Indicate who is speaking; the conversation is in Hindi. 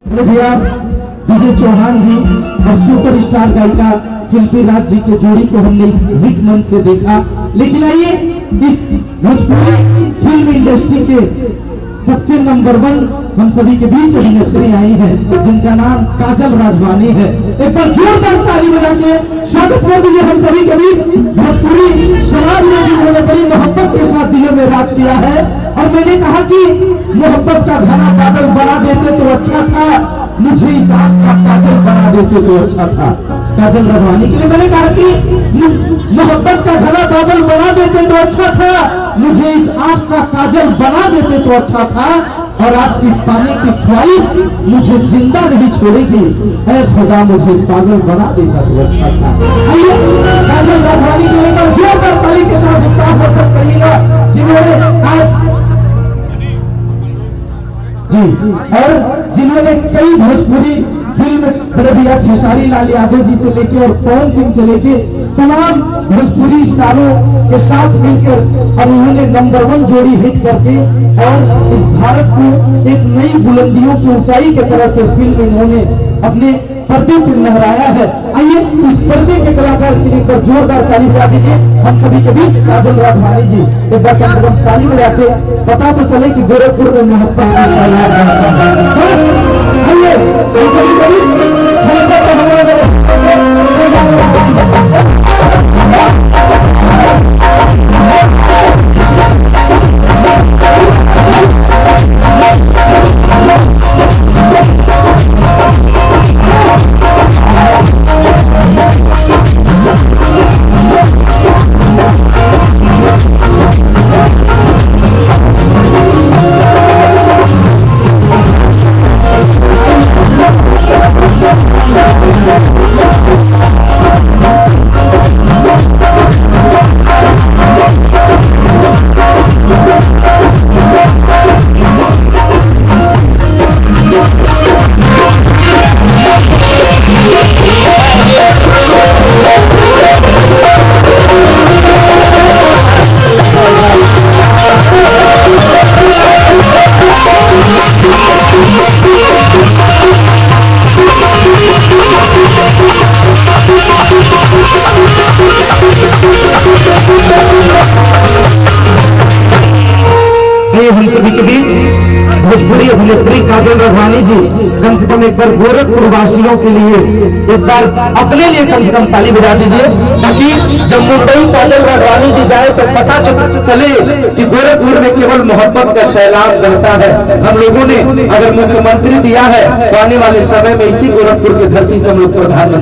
Speaker 1: भैया विजय चौहान जी और सुपर स्टार गायिका शिल्पी राज जी के जोड़ी को हमने इस हिट मंच से देखा। लेकिन आइए इस भोजपुरी फिल्म इंडस्ट्री के सबसे नंबर 1 हम सभी के बीच अभिनेत्री आई है जिनका नाम काजल राघवानी है। एक बार जोरदार ताली बजा के स्वागत कर दीजिए हम सभी के बीच। भोजपुरी समाज में जिन्होंने बड़ी मोहब्बत के साथ दिलों में राज किया है। और मैंने कहा कि मोहब्बत का घना बादल बना देते तो अच्छा था, मुझे इस आँख का काजल बना देते तो अच्छा था। काजल राघवानी के लिए मैंने कहा कि मोहब्बत का घना बादल बना देते तो अच्छा था, मुझे इस आँख का काजल बना देते तो अच्छा था। और आपकी पाने की ख्वाहिश मुझे जिंदा नहीं छोड़ेगी, ऐ खुदा मुझे पागल बना देता तो अच्छा था। आइए काजल राघवानी के लिए जोरदार ताली के साथ स्वागत करिएगा जिन्होंने आज जी और जिन्होंने कई भोजपुरी फिल्म बड़े भैया खेसारी लाल यादव जी से लेके और पवन सिंह से लेके तमाम भोजपुरी स्टारों के साथ मिलकर और उन्होंने नंबर 1 जोड़ी हिट करके और इस भारत को एक नई बुलंदियों की ऊंचाई की तरह से फिल्म इन्होंने अपने पर्दे पर लहराया है। आइए उस पर्दे के कलाकार के लिए एक बार जोरदार ताली बजा दीजिए हम सभी के बीच काजल राघवानी जी। एक बार कम से कम ताली बजाते पता तो चले कि गोरखपुर में मोहब्बत की सौगात है। आइए हम सभी के बीच हम सभी के बीच भोजपुरी अभिनेत्री काजल राघवानी जी कम से कम एक बार गोरखपुर वासियों के लिए एक बार अपने लिए कम से कम ताली बजा दीजिए, ताकि जब मुंबई काजल राघवानी जी जाए तो पता चले कि गोरखपुर में केवल मोहब्बत का सैलाब बहता है। हम लोगों ने अगर मुख्यमंत्री दिया है तो आने वाले समय में इसी गोरखपुर की धरती से हम लोग प्रधानमंत्री